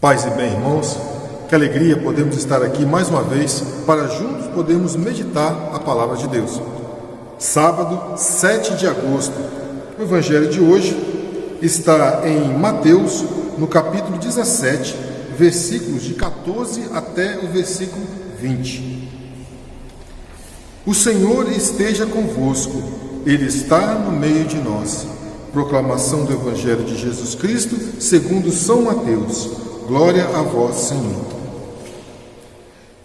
Paz e bem, irmãos, que alegria podemos estar aqui mais uma vez para juntos podermos meditar a palavra de Deus. Sábado, 7 de agosto. O evangelho de hoje está em Mateus, no capítulo 17, versículos de 14 até o versículo 20. O Senhor esteja convosco, Ele está no meio de nós. Proclamação do Evangelho de Jesus Cristo, segundo São Mateus. Glória a vós, Senhor.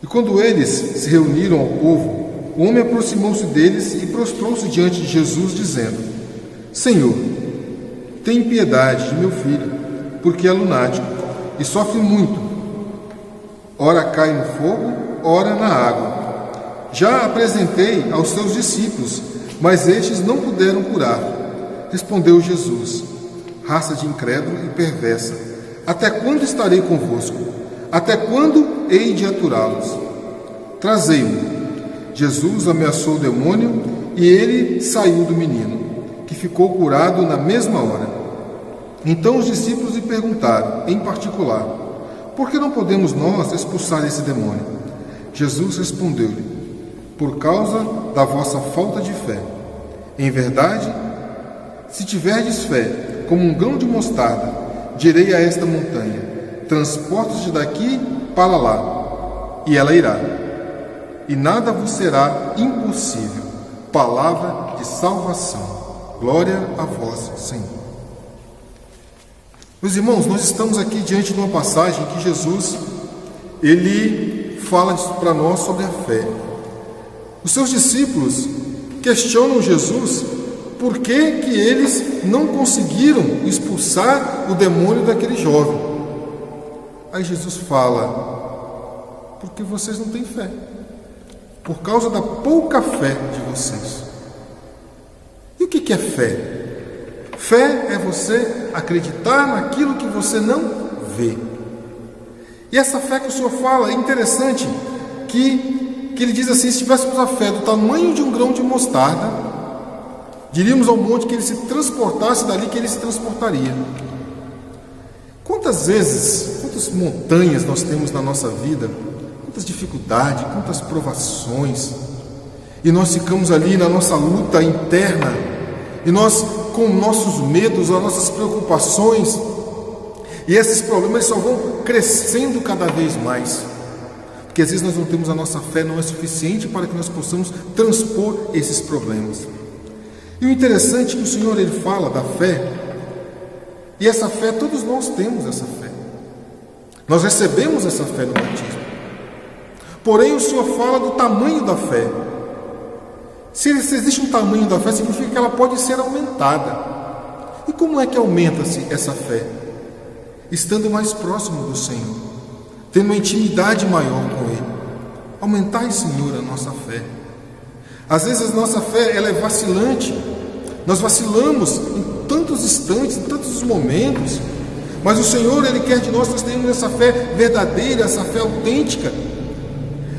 E quando eles se reuniram ao povo, o homem aproximou-se deles e prostrou-se diante de Jesus, dizendo: Senhor, tem piedade de meu filho, porque é lunático e sofre muito. Ora cai no fogo, ora na água. Já apresentei aos seus discípulos, mas estes não puderam curar. Respondeu Jesus: raça de incrédulo e perversa, até quando estarei convosco? Até quando hei de aturá-los? Trazei-o. Jesus ameaçou o demônio e ele saiu do menino, que ficou curado na mesma hora. Então os discípulos lhe perguntaram, em particular: por que não podemos nós expulsar esse demônio? Jesus respondeu-lhe: por causa da vossa falta de fé. Em verdade, se tiverdes fé como um grão de mostarda, direi a esta montanha: transporta-te daqui para lá, e ela irá. E nada vos será impossível. Palavra de salvação. Glória a vós, Senhor. Meus irmãos, nós estamos aqui diante de uma passagem que Jesus, ele fala para nós sobre a fé. Os seus discípulos questionam Jesus por que eles não conseguiram expulsar o demônio daquele jovem. Aí Jesus fala: porque vocês não têm fé, por causa da pouca fé de vocês. E o que é fé? Fé é você acreditar naquilo que você não vê. E essa fé que o Senhor fala é interessante, que ele diz assim: se tivéssemos a fé do tamanho de um grão de mostarda, diríamos ao monte que ele se transportasse dali, que ele se transportaria. Quantas vezes, quantas montanhas nós temos na nossa vida, quantas dificuldades, quantas provações, e nós ficamos ali na nossa luta interna, e nós com nossos medos, as nossas preocupações, e esses problemas só vão crescendo cada vez mais, porque às vezes nós não temos a nossa fé, não é suficiente para que nós possamos transpor esses problemas. E o interessante é que o Senhor, ele fala da fé, e essa fé, todos nós temos essa fé. Nós recebemos essa fé no batismo. Porém, o Senhor fala do tamanho da fé. Se existe um tamanho da fé, significa que ela pode ser aumentada. E como é que aumenta-se essa fé? Estando mais próximo do Senhor, tendo uma intimidade maior com Ele. Aumentai, Senhor, a nossa fé. Às vezes a nossa fé, ela é vacilante. Nós vacilamos em tantos instantes, em tantos momentos. Mas o Senhor, Ele quer de nós tenhamos essa fé verdadeira, essa fé autêntica.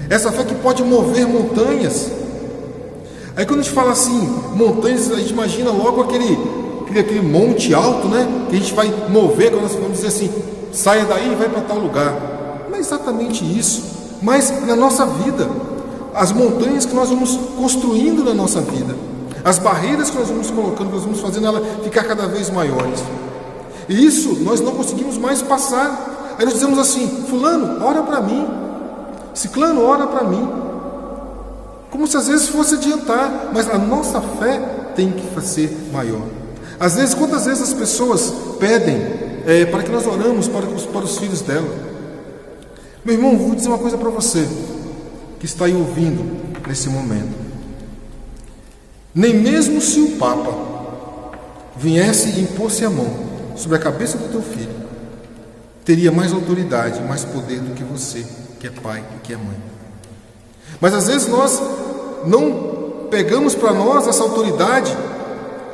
Essa fé que pode mover montanhas. Aí quando a gente fala assim, montanhas, a gente imagina logo aquele monte alto, né? Que a gente vai mover, quando nós vamos dizer assim, saia daí e vai para tal lugar. Não é exatamente isso. Mas na nossa vida, as montanhas que nós vamos construindo na nossa vida, as barreiras que nós vamos colocando, que nós vamos fazendo ela ficar cada vez maiores. E isso nós não conseguimos mais passar. Aí nós dizemos assim: fulano, ora para mim, ciclano, ora para mim. Como se às vezes fosse adiantar, mas a nossa fé tem que ser maior. Às vezes, quantas vezes as pessoas pedem para que nós oramos para os filhos dela? Meu irmão, vou dizer uma coisa para você que está aí ouvindo nesse momento. Nem mesmo se o Papa viesse e impor-se a mão sobre a cabeça do teu filho, teria mais autoridade, mais poder do que você, que é pai e que é mãe. Mas às vezes nós não pegamos para nós essa autoridade.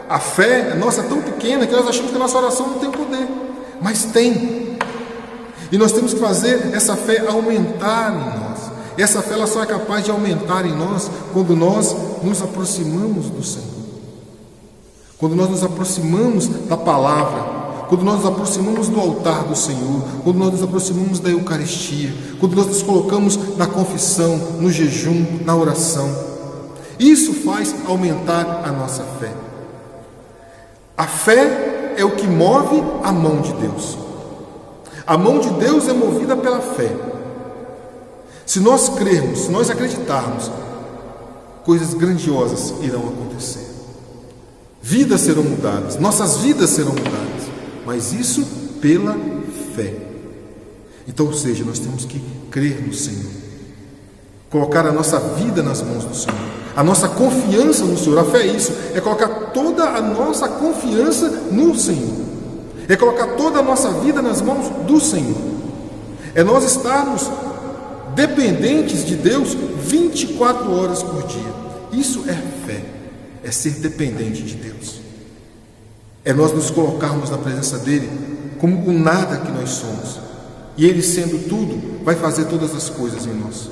A fé nossa é tão pequena que nós achamos que a nossa oração não tem poder, mas tem. E nós temos que fazer essa fé aumentar em nós. E essa fé ela só é capaz de aumentar em nós quando nós nos aproximamos do Senhor, quando nós nos aproximamos da palavra, quando nós nos aproximamos do altar do Senhor, quando nós nos aproximamos da Eucaristia, quando nós nos colocamos na confissão, no jejum, na oração. Isso faz aumentar a nossa fé. A fé é o que move a mão de Deus. A mão de Deus é movida pela fé. Se nós crermos, se nós acreditarmos, coisas grandiosas irão acontecer. Vidas serão mudadas, nossas vidas serão mudadas, mas isso pela fé. Então, ou seja, nós temos que crer no Senhor, colocar a nossa vida nas mãos do Senhor, a nossa confiança no Senhor. A fé é isso, é colocar toda a nossa confiança no Senhor, é colocar toda a nossa vida nas mãos do Senhor, é nós estarmos dependentes de Deus 24 horas por dia. Isso é fé, é ser dependente de Deus, é nós nos colocarmos na presença dele como o nada que nós somos, e ele, sendo tudo, vai fazer todas as coisas em nós.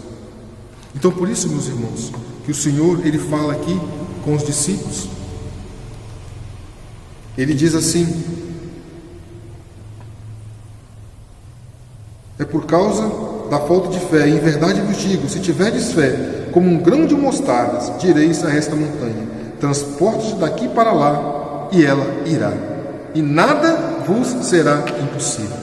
Então, por isso, meus irmãos, que o Senhor, ele fala aqui com os discípulos. Ele diz assim: é por causa da falta de fé, em verdade vos digo, se tiverdes fé como um grão de mostarda, direis a esta montanha: transporte-te daqui para lá, e ela irá, e nada vos será impossível.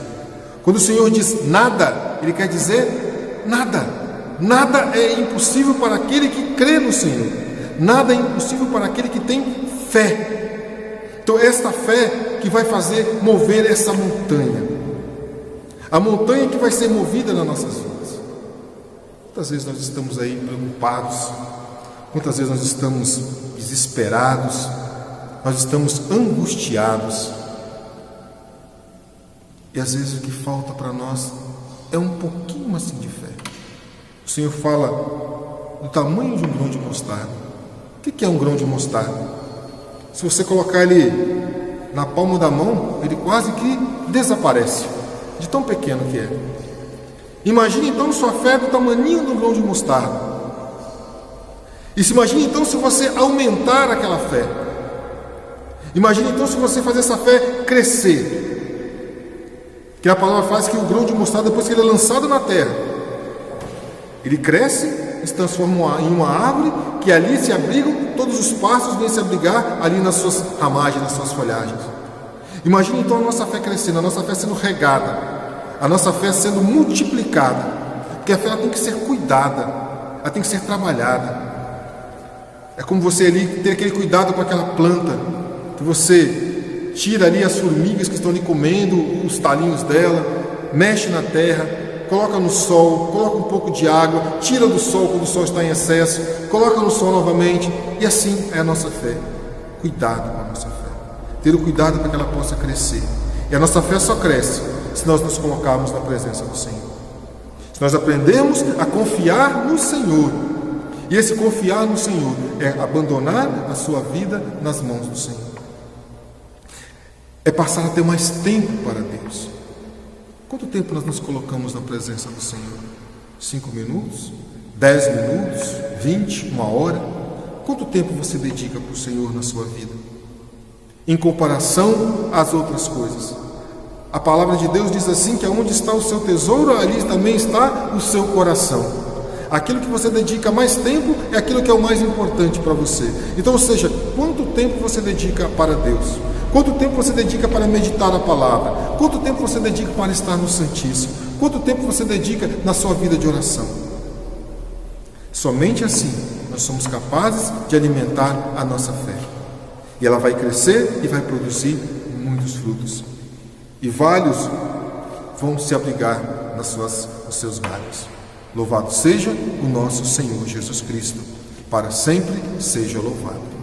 Quando o Senhor diz nada, ele quer dizer nada. Nada é impossível para aquele que crê no Senhor. Nada é impossível para aquele que tem fé. Então, esta fé que vai fazer mover essa montanha. A montanha que vai ser movida nas nossas vidas. Quantas vezes nós estamos aí preocupados? Quantas vezes nós estamos desesperados? Nós estamos angustiados. E às vezes o que falta para nós é um pouquinho assim de fé. O Senhor fala do tamanho de um grão de mostarda. O que é um grão de mostarda? Se você colocar ele na palma da mão, ele quase que desaparece, de tão pequeno que é. Imagine então sua fé do tamanho do grão de mostarda. E se imagine então se você aumentar aquela fé. Imagine então se você fazer essa fé crescer. Que a palavra faz que o grão de mostarda, depois que ele é lançado na terra, ele cresce e se transforma em uma árvore, que ali se abrigam, todos os pássaros vêm se abrigar ali nas suas ramagens, nas suas folhagens. Imagine então a nossa fé crescendo, a nossa fé sendo regada, a nossa fé sendo multiplicada, porque a fé ela tem que ser cuidada, ela tem que ser trabalhada. É como você ali ter aquele cuidado com aquela planta, que você tira ali as formigas que estão ali comendo os talinhos dela, mexe na terra, coloca no sol, coloca um pouco de água, tira do sol quando o sol está em excesso, coloca no sol novamente, e assim é a nossa fé. Cuidado com a nossa fé, ter o cuidado para que ela possa crescer. E a nossa fé só cresce se nós nos colocarmos na presença do Senhor, se nós aprendermos a confiar no Senhor. E esse confiar no Senhor é abandonar a sua vida nas mãos do Senhor, é passar a ter mais tempo para Deus. Quanto tempo nós nos colocamos na presença do Senhor? 5 minutos? 10 minutos? 20? 1 hora? Quanto tempo você dedica para o Senhor na sua vida? Em comparação às outras coisas. A palavra de Deus diz assim, que aonde está o seu tesouro, ali também está o seu coração. Aquilo que você dedica mais tempo é aquilo que é o mais importante para você. Então, ou seja, quanto tempo você dedica para Deus? Quanto tempo você dedica para meditar a palavra? Quanto tempo você dedica para estar no Santíssimo? Quanto tempo você dedica na sua vida de oração? Somente assim nós somos capazes de alimentar a nossa fé. E ela vai crescer e vai produzir muitos frutos. E vários vão se abrigar nos seus galhos. Louvado seja o nosso Senhor Jesus Cristo. Para sempre seja louvado.